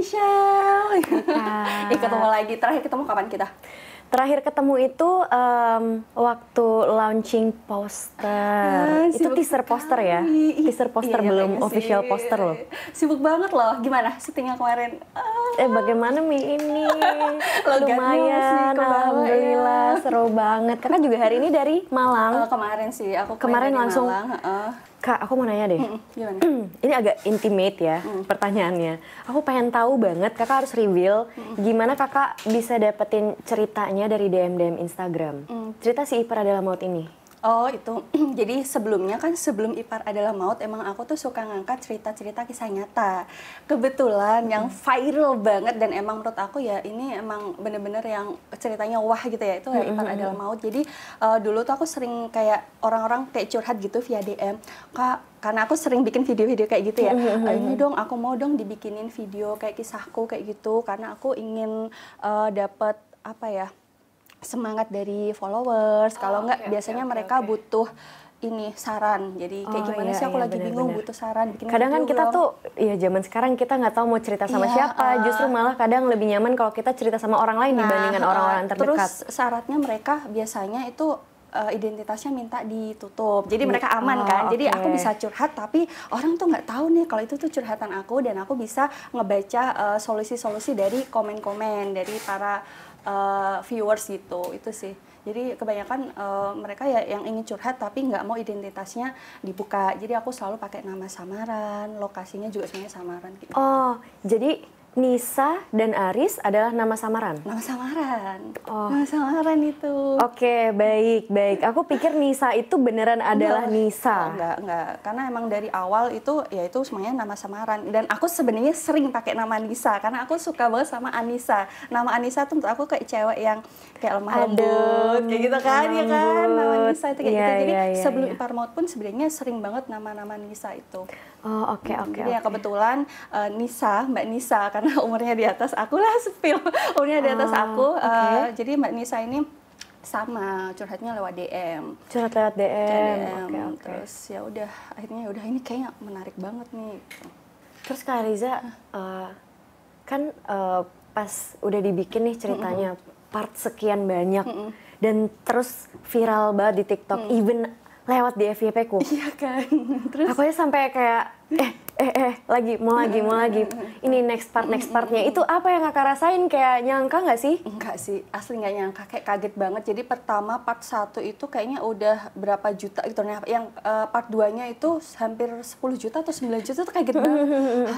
Michelle. Kak. Ketemu lagi. Terakhir ketemu kapan kita? Terakhir ketemu itu waktu launching poster. Itu teaser poster ya? Teaser poster belum official poster loh. Sibuk banget loh. Gimana syutingnya kemarin? Bagaimana Mi ini? Lumayan, alhamdulillah seru banget. Kakak juga hari ini dari Malang. Kemarin sih, aku kemarin langsung. Malang. Kak, aku mau nanya deh. Gimana? Ini agak intimate ya pertanyaannya. Aku pengen tahu banget, kakak harus reveal gimana kakak bisa dapetin ceritanya dari DM Instagram. Cerita si Ipar Adalah Maut ini. Oh itu, jadi sebelumnya kan sebelum Ipar Adalah Maut emang aku tuh suka ngangkat cerita-cerita kisah nyata. Kebetulan yang viral banget dan emang menurut aku ya ini emang bener-bener yang ceritanya wah gitu ya, itu ya Ipar Adalah Maut. Jadi dulu tuh aku sering kayak orang-orang kayak curhat gitu via DM, Kak, karena aku sering bikin video-video kayak gitu ya, ini dong aku mau dong dibikinin video kayak kisahku kayak gitu, karena aku ingin dapat apa ya, semangat dari followers. Kalau enggak biasanya mereka butuh ini saran. Jadi kayak gimana sih aku lagi bingung butuh saran bikin kadang kan kita tuh ya zaman sekarang kita nggak tahu mau cerita sama siapa, justru malah kadang lebih nyaman kalau kita cerita sama orang lain dibandingkan orang-orang terdekat. Terus syaratnya mereka biasanya itu identitasnya minta ditutup, jadi mereka aman kan. Jadi aku bisa curhat tapi orang tuh nggak tahu nih kalau itu tuh curhatan aku, dan aku bisa ngebaca solusi-solusi dari komen-komen dari para viewers gitu. Itu sih. Jadi kebanyakan mereka ya yang ingin curhat tapi nggak mau identitasnya dibuka. Jadi aku selalu pakai nama samaran, lokasinya juga sebenarnya samaran gitu. Oh, jadi Nisa dan Aris adalah nama samaran? Nama samaran. Nama samaran itu. Oke, baik. Aku pikir Nisa itu beneran adalah Nisa. Enggak. Karena emang dari awal itu, ya itu semuanya nama samaran. Dan aku sebenarnya sering pakai nama Nisa, karena aku suka banget sama Anissa. Nama Anissa tuh menurut aku kayak cewek yang kayak lemah lembut, kayak gitu kan, ya kan? Nama Nisa itu kayak gitu. Jadi sebelum Ipar Maut pun sebenarnya sering banget nama-nama Nisa itu. Oh, oke. Jadi ya kebetulan Nisa, Mbak Nisa, karena umurnya di atas aku lah, spill umurnya di atas aku. Jadi Mbak Nisa ini sama curhatnya lewat DM. Curhat lewat DM. Oke. Terus ya udah, akhirnya udah ini kayaknya menarik banget nih. Terus Kak Riza kan pas udah dibikin nih ceritanya part sekian banyak dan terus viral banget di TikTok, even lewat di FYP ku. Iya kan. Terus aku aja sampai kayak lagi mau lagi. Ini next partnya. Itu apa yang kakak rasain? Kayak nyangka nggak sih? Enggak sih, asli nggak nyangka, kayak kaget banget. Jadi pertama part 1 itu kayaknya udah berapa juta gitu. Nah, yang part 2-nya itu hampir 10 juta atau 9 juta, tuh kaget banget.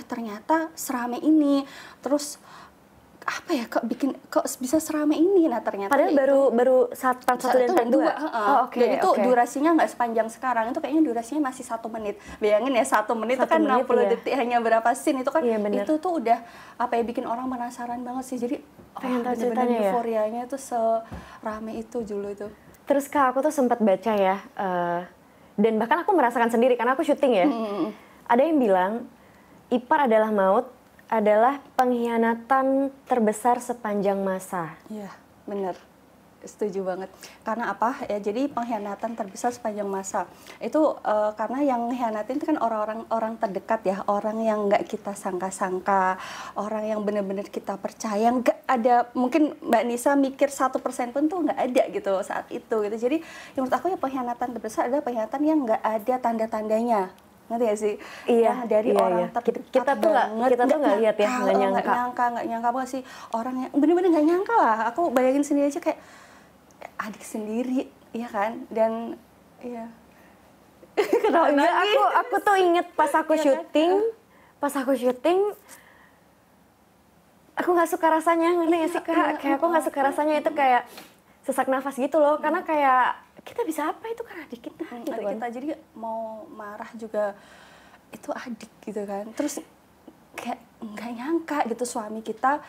Ternyata serame ini. Terus apa ya, kok bisa serame ini? Nah ternyata padahal baru part 1 dan part 2. Dan itu durasinya nggak sepanjang sekarang, itu kayaknya durasinya masih 1 menit. Bayangin ya, 1 menit itu kan 60 detik, hanya berapa scene itu kan. Itu tuh udah apa ya, bikin orang penasaran banget sih. Jadi pengen tahu ceritanya ya. Euforianya itu serame itu dulu itu. Terus Kak, aku tuh sempat baca ya, dan bahkan aku merasakan sendiri karena aku syuting ya. Ada yang bilang Ipar Adalah Maut adalah pengkhianatan terbesar sepanjang masa. Iya, bener. Setuju banget. Karena apa? Ya, jadi pengkhianatan terbesar sepanjang masa. Itu karena yang mengkhianatin itu kan orang terdekat ya, orang yang nggak kita sangka-sangka, orang yang benar-benar kita percaya. Nggak ada, mungkin Mbak Nisa mikir 1% pun tuh nggak ada gitu saat itu gitu. Jadi menurut aku ya pengkhianatan terbesar adalah pengkhianatan yang nggak ada tanda-tandanya. Ngerti ya sih? Iya, dari orang terdekat kita tuh nggak lihat ya, nggak nyangka banget sih, orang yang bener-bener nggak nyangka lah. Aku bayangin sendiri aja kayak adik sendiri, iya kan? Dan iya. Enggak, aku tuh inget pas aku syuting, aku nggak suka rasanya, ngerti nggak sih Kak? Kayak aku nggak suka rasanya, itu kayak sesak nafas gitu loh, karena kayak kita bisa apa, itu kan adik kita gitu adik kita, jadi mau marah juga itu adik gitu kan. Terus kayak nggak nyangka gitu suami kita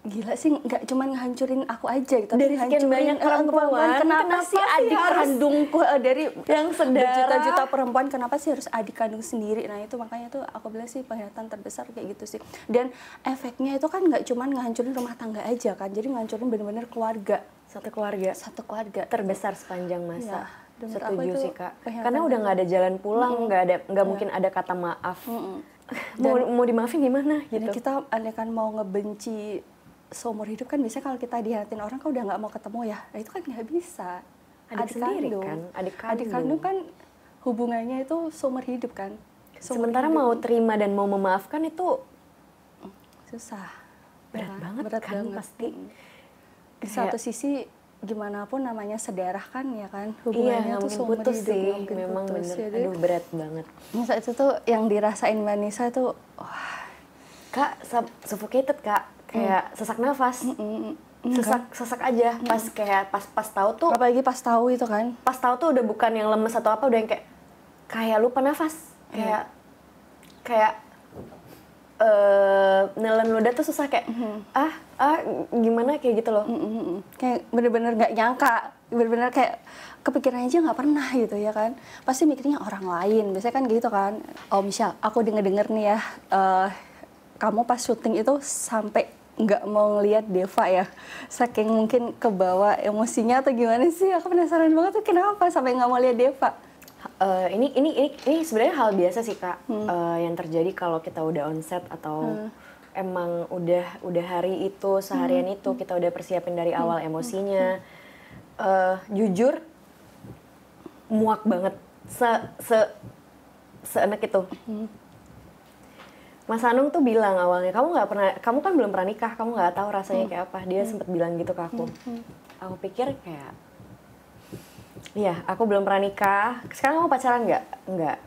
gila sih, nggak cuma ngehancurin aku aja gitu, dari sekian banyak perempuan, kenapa sih adik kandungku dari yang berjuta-juta perempuan, kenapa sih harus adik kandung sendiri? Nah itu makanya tuh aku bilang sih pengkhianatan terbesar kayak gitu sih. Dan efeknya itu kan nggak cuma ngehancurin rumah tangga aja kan, jadi ngehancurin bener-bener keluarga. Satu keluarga terbesar sepanjang masa. Ya, setuju sih Kak, karena udah nggak ada jalan pulang, nggak mungkin ada kata maaf. mau dimaafin gimana Jadi gitu. kita andaikan mau ngebenci seumur hidup kan biasanya kalau kita dihianatin orang kan udah nggak mau ketemu ya. Nah itu kan nggak bisa. Adik sendiri kan, adik kandung. Kan hubungannya itu seumur hidup kan. Sementara mau terima dan mau memaafkan itu susah. berat banget berat kan banget. pasti. Di satu sisi gimana pun namanya sedarah kan ya kan, Iya, hubungannya nggak tuh mungkin seumur putus hidup, sih, nggak mungkin memang putus. bener. Jadi, Aduh berat banget. saat itu tuh yang dirasain Mbak Nisa itu wah, Kak, suffocated Kak, kayak sesak nafas, sesak aja. Pas kayak pas tahu tuh, apalagi pas tahu itu kan. pas tahu tuh udah bukan yang lemes atau apa, udah yang kayak lupa nafas, kayak nelen ludah tuh susah kayak gimana kayak gitu loh. Kayak bener-bener nggak nyangka, bener-bener kayak kepikiran aja nggak pernah gitu ya kan. Pasti mikirnya orang lain, biasanya kan gitu kan. Oh Michelle, aku denger nih ya, kamu pas syuting itu sampai nggak mau ngelihat Deva ya, saking mungkin kebawa emosinya atau gimana sih? Aku penasaran banget tuh kenapa sampai nggak mau lihat Deva. Ini sebenarnya hal biasa sih Kak, yang terjadi kalau kita udah on set atau emang udah hari itu seharian itu kita udah persiapin dari awal emosinya. Jujur muak banget, seenak itu. Mas Anung tuh bilang awalnya, kamu kan belum pernah nikah, kamu nggak tahu rasanya kayak apa. Dia sempet bilang gitu ke aku. Aku pikir kayak, iya, aku belum pernah nikah. Sekarang kamu pacaran nggak? Nggak.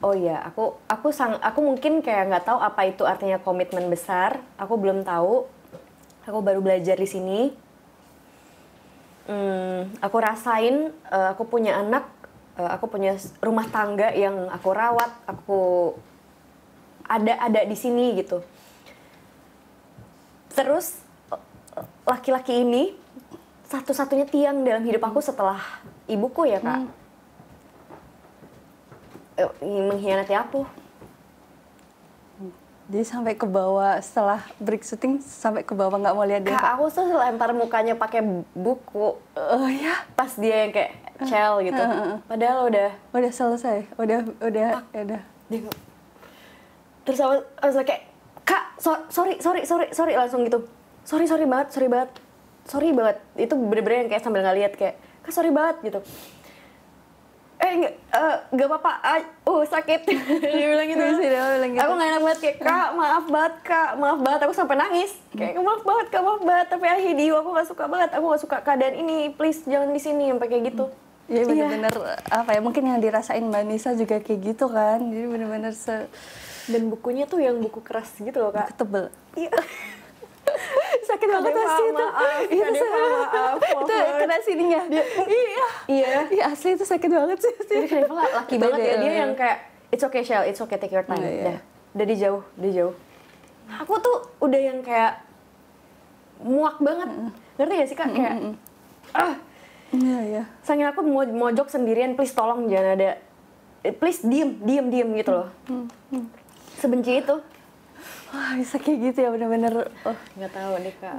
Oh iya, aku mungkin kayak nggak tahu apa itu artinya komitmen besar. Aku belum tahu. Aku baru belajar di sini. Aku rasain, aku punya anak, aku punya rumah tangga yang aku rawat, aku ada di sini gitu. Terus laki-laki ini satu-satunya tiang dalam hidup aku setelah ibuku ya Kak, mengkhianati aku. Jadi sampai ke bawah setelah break syuting sampai ke bawah nggak mau lihat dia. Kak, aku tuh lempar mukanya pakai buku. Oh ya, Pas dia yang kayak cel gitu. Padahal udah selesai, udah. dia, terus aku langsung kayak, Kak, sorry langsung gitu. Sorry banget. Itu bener-bener yang kayak sambil ngeliat kayak, Kak sorry banget gitu. Nggak apa-apa, sakit. Dia bilang gitu. Aku nggak enak banget kayak, Kak maaf banget, aku sampai nangis. Kayak maaf banget, tapi I hate you, aku nggak suka keadaan ini, please jangan di sini sampai kayak gitu. Iya bener-bener apa ya, mungkin yang dirasain Mbak Nisa juga kayak gitu kan, jadi bener-bener Dan bukunya tuh yang buku keras gitu loh Kak. tebel. Iya. Sakit banget pasti itu. Maaf. Itu kena sininya. Iya asli itu sakit banget sih. Jadi Kak Deva laki banget ya, dia yang kayak it's okay Shell, it's okay, take your time. Udah dia jauh. Aku tuh udah yang kayak muak banget. Ngerti gak sih Kak? Kayak Iya. saking aku mojok sendirian, please tolong jangan ada, please diem gitu loh. Sebenci itu. Wah bisa kayak gitu ya bener-bener. Nggak tahu deh Kak.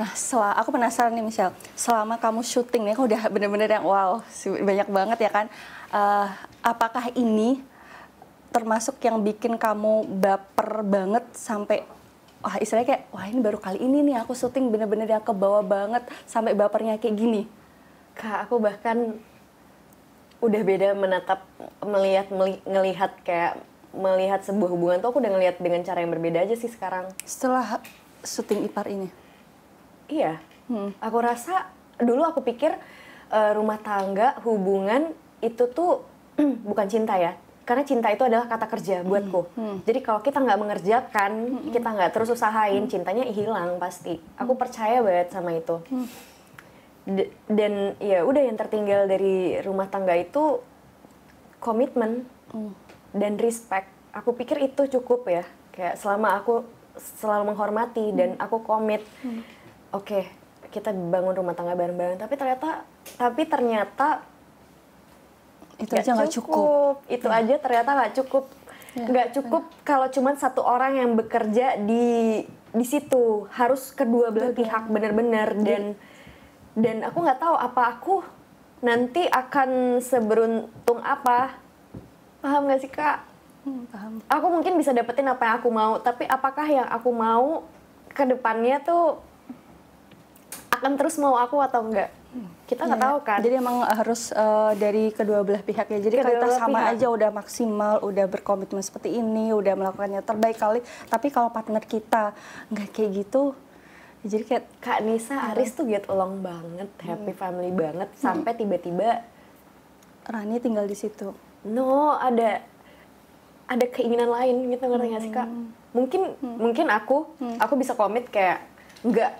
Nah, aku penasaran nih Michelle, selama kamu syuting nih, kan udah bener-bener yang wow, banyak banget ya kan. Apakah ini termasuk yang bikin kamu baper banget sampai, wah istilahnya kayak, wah ini baru kali ini nih aku syuting bener-bener yang kebawa banget sampai bapernya kayak gini? Kak, aku bahkan udah beda melihat sebuah hubungan tuh aku udah ngelihat dengan cara yang berbeda aja sih sekarang. Setelah syuting Ipar ini? Iya. Aku rasa dulu aku pikir rumah tangga, hubungan itu tuh bukan cinta ya. Karena cinta itu adalah kata kerja buatku. Jadi kalau kita nggak mengerjakan, kita nggak terus usahain, cintanya hilang pasti. Aku percaya banget sama itu. Dan ya udah yang tertinggal dari rumah tangga itu komitmen dan respect. Aku pikir itu cukup ya. Kayak selama aku selalu menghormati dan aku komit. Oke, kita bangun rumah tangga bareng-bareng. Tapi ternyata itu aja nggak cukup. Itu aja ternyata nggak cukup. Nggak cukup kalau cuma satu orang yang bekerja di situ. Harus kedua belah pihak benar-benar. Dan aku nggak tahu apa aku nanti akan seberuntung apa. Paham nggak sih Kak? Paham. Aku mungkin bisa dapetin apa yang aku mau, tapi apakah yang aku mau ke depannya tuh akan terus mau aku atau enggak? Kita nggak tahu kan. Jadi emang harus dari kedua belah pihak ya. Jadi Kedua kita belah sama pihak. aja udah maksimal, udah berkomitmen seperti ini, udah melakukannya terbaik kali. Tapi kalau partner kita nggak kayak gitu, ya jadi kayak Kak Nisa, Aris tuh get along banget, happy family banget, sampai tiba-tiba Rani tinggal di situ. no, ada keinginan lain gitu, ngerti nggak sih Kak? Mungkin aku bisa komit kayak enggak.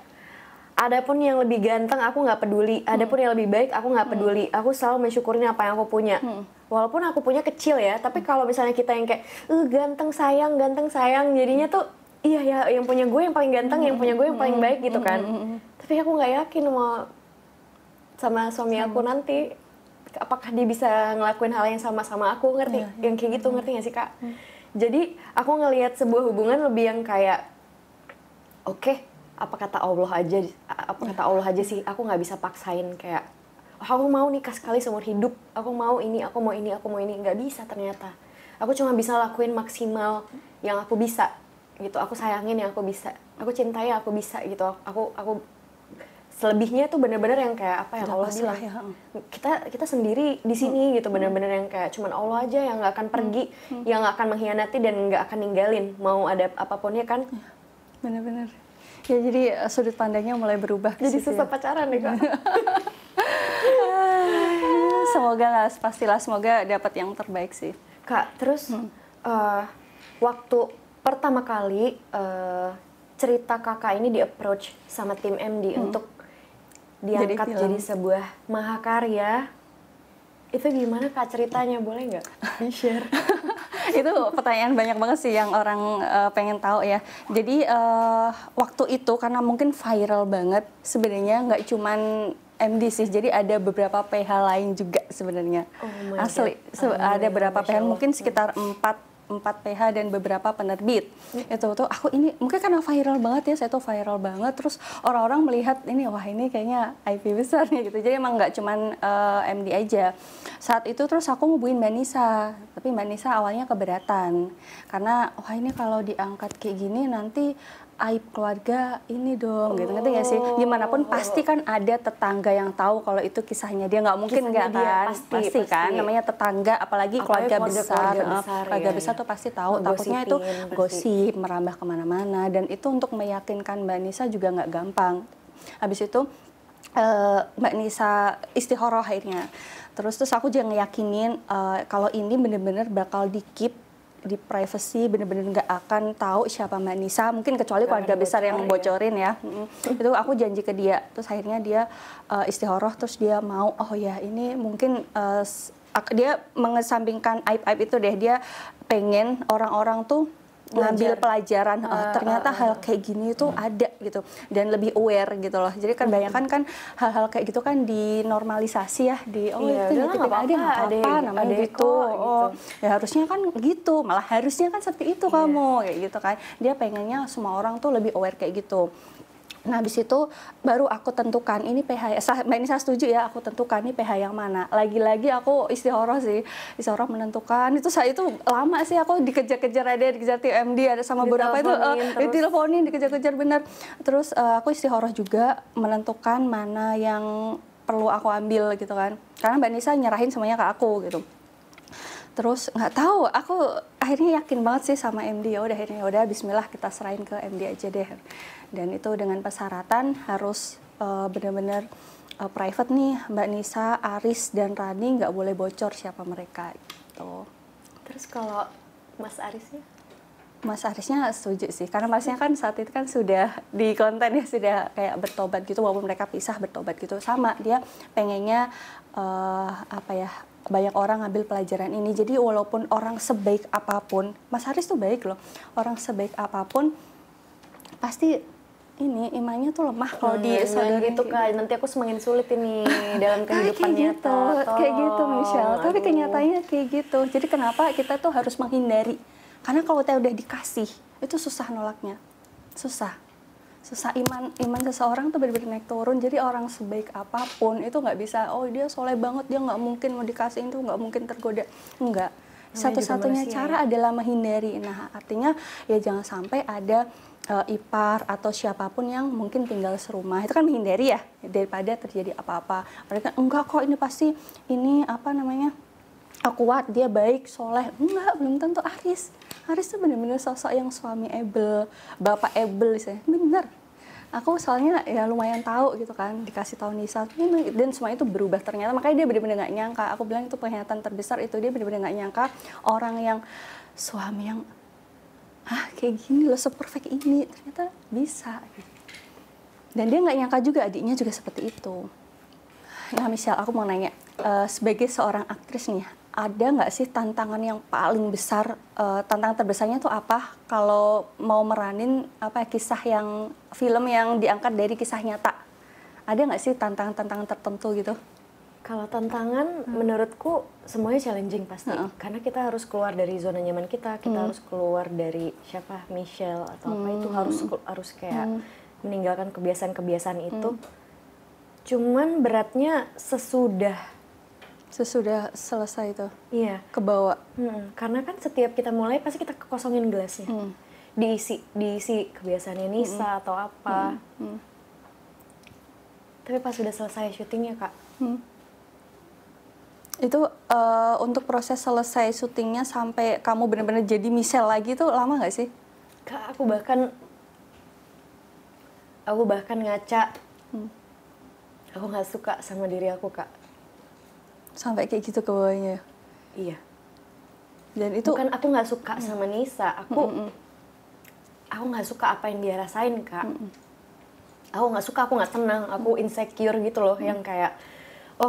Adapun yang lebih ganteng aku nggak peduli, adapun yang lebih baik aku nggak peduli. Aku selalu mensyukurin apa yang aku punya. Walaupun aku punya kecil ya, tapi kalau misalnya kita yang kayak ganteng sayang, jadinya tuh iya ya yang punya gue yang paling ganteng, yang punya gue yang paling baik gitu kan. Tapi aku nggak yakin mau sama suami aku nanti apakah dia bisa ngelakuin hal yang sama aku, ngerti? Yang kayak gitu, ngerti nggak sih Kak? Jadi aku ngelihat sebuah hubungan lebih yang kayak oke, apa kata Allah aja sih, aku nggak bisa paksain kayak aku mau nikah sekali seumur hidup, aku mau ini, nggak bisa ternyata. Aku cuma bisa lakuin maksimal yang aku bisa gitu, aku sayangin yang aku bisa, aku cintai yang aku bisa gitu, aku selebihnya tuh bener-bener yang kayak apa yang Allah bilang ya. kita sendiri di sini gitu, bener-bener yang kayak cuman Allah aja yang nggak akan pergi, yang nggak akan mengkhianati dan nggak akan ninggalin mau ada apapun ya kan. Bener-bener. Ya jadi sudut pandangnya mulai berubah. Jadi susah pacaran deh Kak. Semoga lah, pastilah semoga dapat yang terbaik sih. Kak, terus waktu pertama kali cerita kakak ini di approach sama tim MD untuk diangkat jadi sebuah mahakarya, itu gimana Kak ceritanya, boleh nggak di-share? Itu pertanyaan banyak banget sih yang orang pengen tahu ya. Jadi waktu itu karena mungkin viral banget, sebenarnya nggak cuman MD sih, jadi ada beberapa PH lain juga sebenarnya. Asli, ada beberapa PH, mungkin sekitar 4 PH dan beberapa penerbit. Itu tuh aku ini mungkin karena viral banget ya, saya tuh viral banget, terus orang-orang melihat ini, wah ini kayaknya IP besar nih gitu. Jadi emang nggak cuman MD aja. Saat itu terus aku ngubungin Mbak Nisa, tapi Mbak Nisa awalnya keberatan karena wah ini kalau diangkat kayak gini nanti aib keluarga ini dong, gitu, ngerti nggak sih? Gimana pun pasti kan ada tetangga yang tahu kalau itu kisahnya dia, nggak mungkin nggak kan? Pasti kan, namanya tetangga, apalagi keluarga besar, keluarga besar tuh pasti tahu. Takutnya itu gosip merambah kemana-mana, dan itu untuk meyakinkan Mbak Nisa juga nggak gampang. Habis itu Mbak Nisa istikharah akhirnya. Terus aku juga ngeyakinin kalau ini bener-bener bakal di-keep di privacy, bener-bener nggak akan tahu siapa Mbak Nisa, mungkin kecuali keluarga besar yang bocorin ya. Itu aku janji ke dia. Terus akhirnya dia istikharah, terus dia mau, oh ya ini mungkin dia mengesampingkan aib-aib itu deh, dia pengen orang-orang tuh ngambil pelajaran, ternyata hal kayak gini tuh ada gitu, dan lebih aware gitu loh. Jadi kan kebanyakan kan hal-hal kayak gitu kan dinormalisasi ya, di itu nggak apa-apa namanya gitu. Ya harusnya kan gitu, malah harusnya kan seperti itu kamu kayak gitu kan. Dia pengennya semua orang tuh lebih aware kayak gitu. Nah, habis itu baru aku tentukan ini PH, Mbak Nisa setuju ya, aku tentukan ini PH yang mana. Lagi-lagi aku istikharah sih, istikharah menentukan. Itu saya itu lama sih, aku dikejar-kejar, ada dikejar tim MD, ada sama beberapa itu diteleponin, dikejar-kejar bener. Terus aku istikharah juga menentukan mana yang perlu aku ambil gitu kan. Karena Mbak Nisa nyerahin semuanya ke aku gitu. Terus nggak tahu, aku akhirnya yakin banget sih sama MD, ya udah bismillah kita serahin ke MD aja deh. Dan itu dengan persyaratan harus benar-benar private nih, Mbak Nisa, Aris dan Rani nggak boleh bocor siapa mereka gitu. Terus kalau Mas Arisnya? Mas Arisnya setuju sih, karena Masnya kan saat itu kan sudah di konten ya, sudah kayak bertobat gitu, walaupun mereka pisah bertobat gitu. Sama, dia pengennya banyak orang ngambil pelajaran ini. Jadi walaupun orang sebaik apapun, Mas Aris tuh baik loh, orang sebaik apapun pasti ini imannya tuh lemah kalau disadari gitu Kak. Nanti aku semakin sulit ini dalam kehidupan nyata. Kayak gitu Michelle, tapi kenyataannya kayak gitu. Jadi kenapa kita tuh harus menghindari? Karena kalau kita udah dikasih, itu susah nolaknya. Susah iman seseorang tuh benar-benar naik turun. Jadi orang sebaik apapun itu nggak bisa, oh dia soleh banget, dia nggak mungkin mau dikasihin tuh, nggak mungkin tergoda. Enggak, Satu-satunya manusia, cara adalah menghindari. Nah, artinya ya jangan sampai ada ipar atau siapapun yang mungkin tinggal serumah. Itu kan menghindari ya, daripada terjadi apa-apa. Mereka enggak kok, ini pasti ini apa namanya? Kuat, dia baik, soleh. Enggak, belum tentu. Aris tuh bener-bener sosok yang suami able, bapak able sih. Bener. Aku soalnya ya lumayan tahu gitu kan, dikasih tahu Nisa, dan semua itu berubah ternyata. Makanya dia bener-bener nggak nyangka. Aku bilang itu pengkhianatan terbesar itu, dia bener-bener nggak nyangka orang yang suami yang kayak gini loh, se-perfect ini ternyata bisa. Dan dia nggak nyangka juga adiknya juga seperti itu. Nah Michelle, aku mau nanya, sebagai seorang aktris nih, ada nggak sih tantangan yang paling besar, tantangan terbesarnya tuh apa kalau mau meranin kisah yang film yang diangkat dari kisah nyata? Ada nggak sih tantangan-tantangan tertentu gitu? Kalau tantangan menurutku semuanya challenging pasti. Karena kita harus keluar dari zona nyaman kita harus keluar dari siapa Michelle atau apa itu harus kayak meninggalkan kebiasaan-kebiasaan itu. Cuman beratnya sesudah selesai itu. Iya. Kebawa. Karena kan setiap kita mulai pasti kita kekosongin gelasnya. Diisi kebiasaannya Nisa atau apa. Tapi pas sudah selesai syutingnya Kak. Itu untuk proses selesai syutingnya sampai kamu benar-benar jadi Michelle lagi tuh lama nggak sih? Kak, aku bahkan ngaca. Aku nggak suka sama diri aku Kak. Sampai kayak gitu ke bawahnya? Iya. Dan itu bukan aku nggak suka sama Nisa, aku nggak suka apa yang dia rasain Kak. Aku nggak suka, aku nggak tenang, aku insecure gitu loh, yang kayak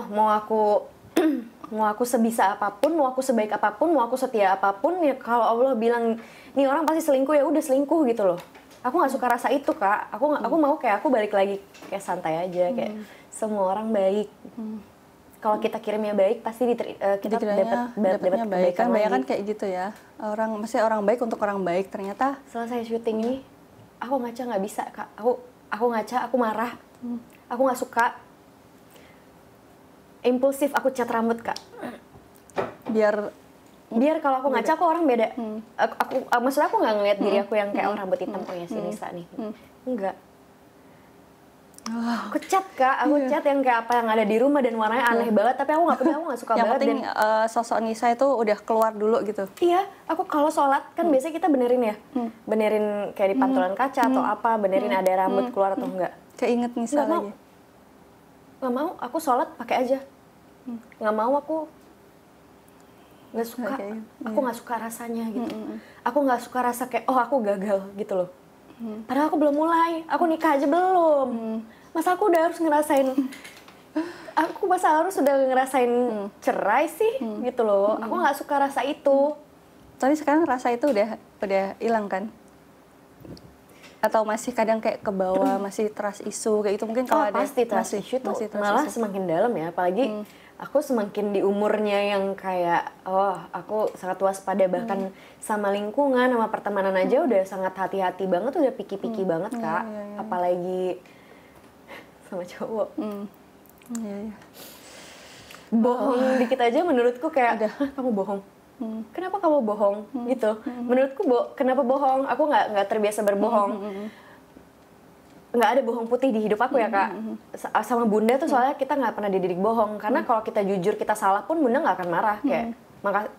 mau aku sebisa apapun, mau aku sebaik apapun, mau aku setia apapun, ya kalau Allah bilang nih orang pasti selingkuh, ya udah selingkuh gitu loh. Aku nggak suka rasa itu Kak. Aku mau kayak aku balik lagi kayak santai aja, kayak semua orang baik. Kalau kita kirimnya baik pasti kita dapat baik kan, banyak kan lagi. kayak gitu ya, maksudnya orang baik untuk orang baik. Ternyata selesai syuting ini aku ngaca nggak bisa Kak. Aku ngaca, aku marah, aku nggak suka, impulsif, aku cat rambut Kak. Biar kalau aku ngaca aku orang beda. Maksudnya aku nggak ngeliat diri aku yang kayak rambut hitam, ya si Nisa nih. Enggak. Aku cat Kak, cat yang kayak apa yang ada di rumah dan warnanya aneh banget, tapi aku nggak peduli, aku nggak suka yang banget. Yang penting sosok Nisa itu udah keluar dulu gitu. Iya, aku kalau sholat kan biasanya kita benerin ya, benerin kayak di pantulan kaca atau apa, benerin ada rambut keluar atau enggak. Keinget Nisa lagi. Nggak mau, aku sholat pakai aja. Nggak mau, aku nggak suka. Aku nggak suka rasanya gitu. Aku nggak suka rasa kayak aku gagal gitu loh. Padahal aku belum mulai, aku nikah aja belum. Masa aku udah harus ngerasain, masa harus udah ngerasain cerai sih gitu loh. Aku nggak suka rasa itu. Tapi sekarang rasa itu udah hilang kan? Atau masih kadang kayak ke bawah, masih trust issue kayak itu mungkin kalau ada. Pasti trust issue tuh malah semakin dalam ya, apalagi aku semakin di umurnya yang kayak aku sangat waspada, bahkan sama lingkungan, sama pertemanan aja udah sangat hati-hati banget, udah piki-piki banget Kak. Apalagi sama cowok. Bohong dikit aja menurutku kayak kamu bohong. Kenapa kamu bohong gitu? Menurutku kenapa bohong? Aku nggak terbiasa berbohong. Nggak ada bohong putih di hidup aku ya Kak. Sama Bunda tuh soalnya kita nggak pernah dididik bohong, karena kalau kita jujur kita salah pun Bunda nggak akan marah, kayak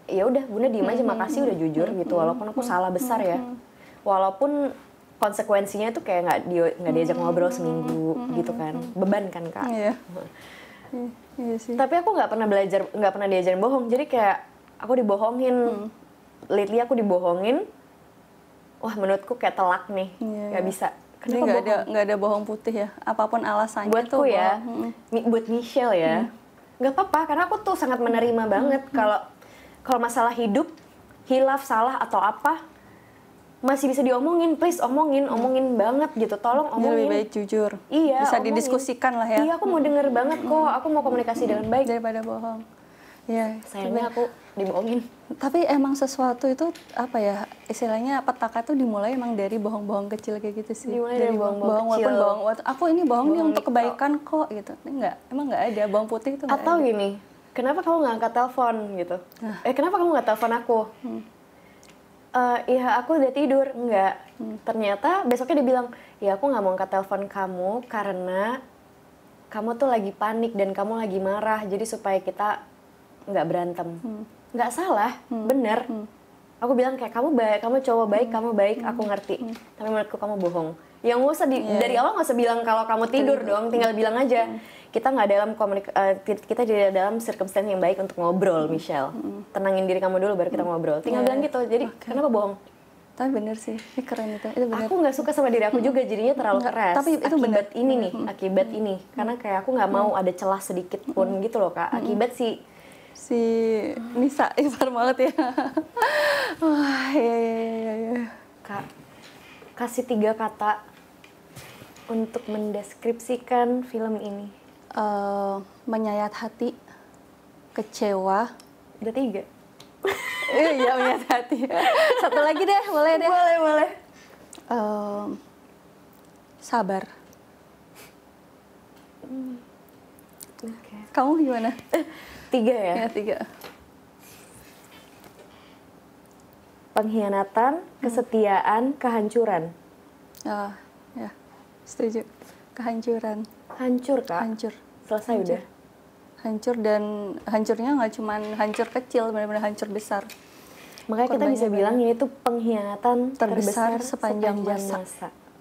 ya udah Bunda diem aja, makasih udah jujur gitu, walaupun aku salah besar ya, walaupun konsekuensinya tuh kayak nggak diajak ngobrol seminggu gitu kan, beban kan Kak. Iya sih. Tapi aku nggak pernah diajarin bohong, jadi kayak aku dibohongin, lately aku dibohongin, wah menurutku kayak telak nih, nggak bisa. Jadi nggak ada bohong putih ya, apapun alasannya. Buatku ya, buat Michelle ya, nggak apa-apa, karena aku tuh sangat menerima banget kalau masalah hidup, hilaf, salah atau apa, masih bisa diomongin, please omongin banget gitu, tolong omongin. Lebih baik jujur. Iya, bisa omongin. Didiskusikan lah ya. Iya, aku mau denger banget kok, aku mau komunikasi dengan baik daripada bohong. Iya, sayangnya aku dibohongin. Tapi emang sesuatu itu apa ya, istilahnya petaka tuh dimulai emang dari bohong-bohong kecil kayak gitu sih. Dimulai dari bohong-bohong kecil. Walaupun bohong, aku ini bohong nih untuk kebaikan kok gitu. Emang nggak ada bohong putih itu. Atau ada. Gini, kenapa kamu nggak angkat telepon gitu? Kenapa kamu nggak telepon aku? Iya aku udah tidur. Enggak. Ternyata besoknya dia bilang, ya aku nggak mau angkat telepon kamu karena kamu tuh lagi panik dan kamu lagi marah, jadi supaya kita nggak berantem. Nggak salah, bener. Aku bilang kayak kamu cowok baik, kamu baik, aku ngerti. Tapi menurutku kamu bohong. Yang nggak usah dari awal nggak usah bilang kalau kamu tidur dong, tinggal bilang aja. Kita nggak dalam kita tidak dalam circumstance yang baik untuk ngobrol, Michelle. Tenangin diri kamu dulu baru kita ngobrol. Tinggal bilang gitu. Jadi kenapa bohong? Tapi bener sih, ini keren itu bener. Aku nggak suka sama diri aku juga, jadinya terlalu keras. Tapi itu akibat ini nih, akibat ini. Karena kayak aku nggak mau ada celah sedikit pun gitu loh Kak. Akibat si Nisa, ipar banget ya. Wah, ya. Kak, kasih 3 kata untuk mendeskripsikan film ini. Menyayat hati, kecewa. Udah 3? Iya, menyayat hati. Satu lagi deh, boleh deh. Boleh. Sabar. Okay. Kamu gimana? 3 ya? Ya, 3. Pengkhianatan, kesetiaan, kehancuran. Ya, setuju. Kehancuran. Hancur Kak? Hancur. Selesai udah? Hancur, dan hancurnya nggak cuma hancur kecil, benar-benar hancur besar. Makanya kita bisa bilang ini tuh pengkhianatan terbesar sepanjang masa.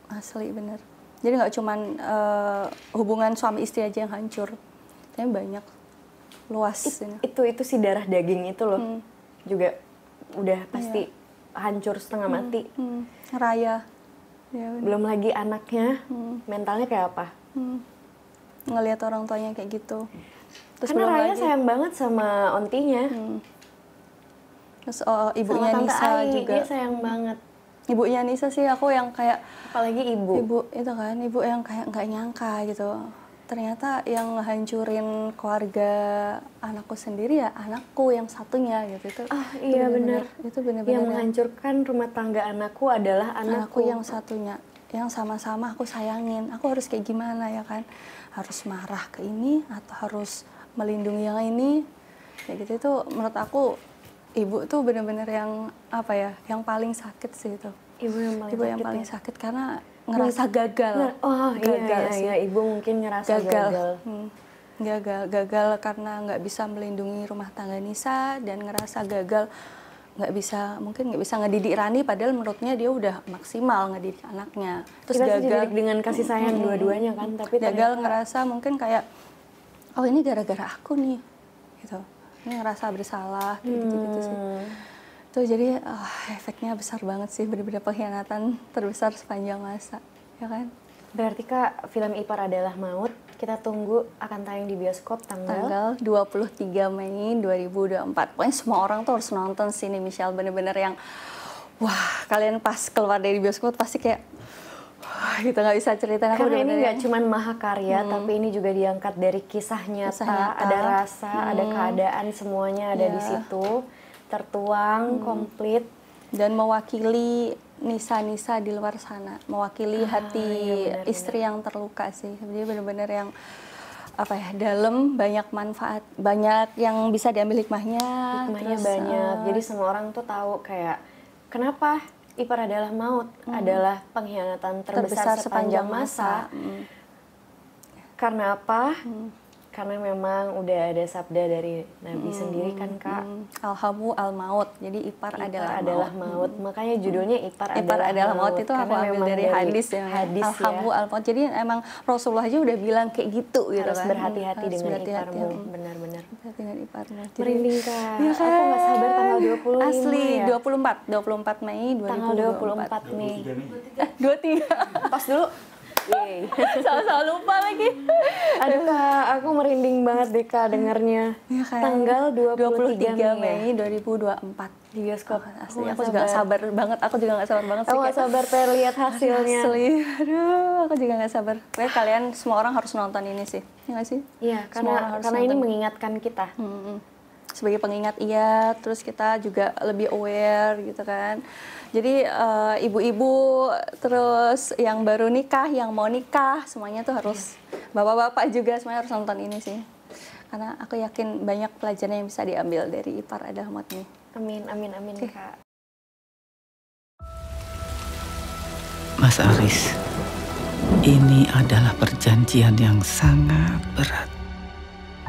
Asli, bener. Jadi nggak cuma hubungan suami istri aja yang hancur, tapi banyak, luas. Itu si darah daging itu loh, juga udah pasti hancur setengah mati. Raya. Ya, belum lagi anaknya, mentalnya kayak apa? Ngelihat orang tuanya kayak gitu. Terus karena Raya sayang banget sama ontinya. Terus ibunya sama Nisa Ai, juga. Dia sayang banget. Ibunya Nisa sih aku yang kayak, apalagi ibu itu kan, ibu yang kayak nggak nyangka gitu. Ternyata yang ngehancurin keluarga anakku sendiri ya anakku yang satunya gitu. Iya benar. Itu benar-benar yang menghancurkan rumah tangga anakku adalah anakku yang satunya, yang sama-sama aku sayangin. Aku harus kayak gimana ya kan? Harus marah ke ini atau harus melindungi yang ini? Kayak gitu. Itu menurut aku ibu tuh benar-benar yang apa ya? Yang paling sakit sih itu. Ibu yang paling sakit karena ngerasa gagal. Iya, ibu mungkin ngerasa gagal. Gagal karena nggak bisa melindungi rumah tangga Nisa, dan ngerasa gagal mungkin nggak bisa ngedidik Rani, padahal menurutnya dia udah maksimal ngedidik anaknya. Terus kita gagal dengan kasih sayang dua-duanya kan, tapi gagal ngerasa mungkin kayak, oh ini gara-gara aku nih, gitu. Ini ngerasa bersalah, gitu sih. Tuh jadi efeknya besar banget sih, benar-benar pengkhianatan terbesar sepanjang masa, ya kan? Berarti Kak, film Ipar Adalah Maut kita tunggu akan tayang di bioskop tanggal 23 Mei 2024. Pokoknya semua orang tuh harus nonton sini, Michelle. Bener-bener yang wah, kalian pas keluar dari bioskop pasti kayak wah, gitu, nggak bisa cerita. Karena ini nggak cuma mahakarya, tapi ini juga diangkat dari kisah nyata. Ada rasa, ada keadaan, semuanya ada di situ, tertuang komplit, dan mewakili Nisa di luar sana, mewakili hati istri yang terluka sih. Jadi benar-benar yang apa ya, dalam, banyak manfaat, banyak yang bisa diambil hikmahnya banyak. Jadi semua orang tuh tahu kayak kenapa Ipar Adalah Maut adalah pengkhianatan terbesar sepanjang masa. Karena apa? Karena memang udah ada sabda dari Nabi sendiri kan Kak. Alhamu al-maut, jadi ipar adalah maut. Makanya judulnya Ipar adalah maut. Itu aku ambil dari hadis ya. Alhamu al-maut, jadi emang Rasulullah aja udah bilang kayak gitu. Harus kan? berhati-hati dengan iparmu, benar-benar. Dengan iparmu. Merinding Kak, ya kan? Aku gak sabar tanggal 25 asli, ya. 24 Mei 2024. Tanggal 24 Mei. 23. Pas dulu. Salah lupa lagi. Aduh Kak, aku merinding banget deh Kak dengarnya. Ya, kan? Tanggal 23 Mei 2024 di bioskop. Asli, aku juga gak sabar banget. Aku juga gak sabar banget sih. Aku gak sabar pengen lihat hasilnya. Asli, aduh, aku juga gak sabar. Kayak kalian semua orang harus nonton ini sih. Iya gak sih? Iya, karena ini mengingatkan kita. Sebagai pengingat terus kita juga lebih aware gitu kan. Jadi ibu-ibu, terus yang baru nikah, yang mau nikah, semuanya tuh harus, bapak-bapak juga semuanya harus nonton ini sih. karena aku yakin banyak pelajaran yang bisa diambil dari Ipar Adalah Maut ini. Amin, amin, amin, Kak. Mas Aris, ini adalah perjanjian yang sangat berat.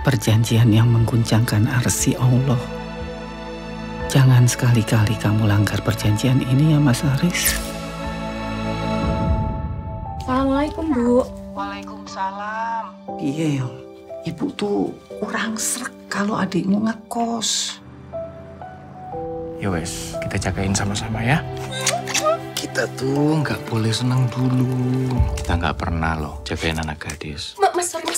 Perjanjian yang mengguncangkan arsy Allah. Jangan sekali-kali kamu langgar perjanjian ini ya Mas Aris. Assalamualaikum, Bu. Waalaikumsalam. Iya, Ibu tuh kurang srek kalau adikmu ngekos. Ya wes, kita jagain sama-sama ya. Kita tuh nggak boleh senang dulu. Kita nggak pernah loh jagain anak gadis. Mas, sorry.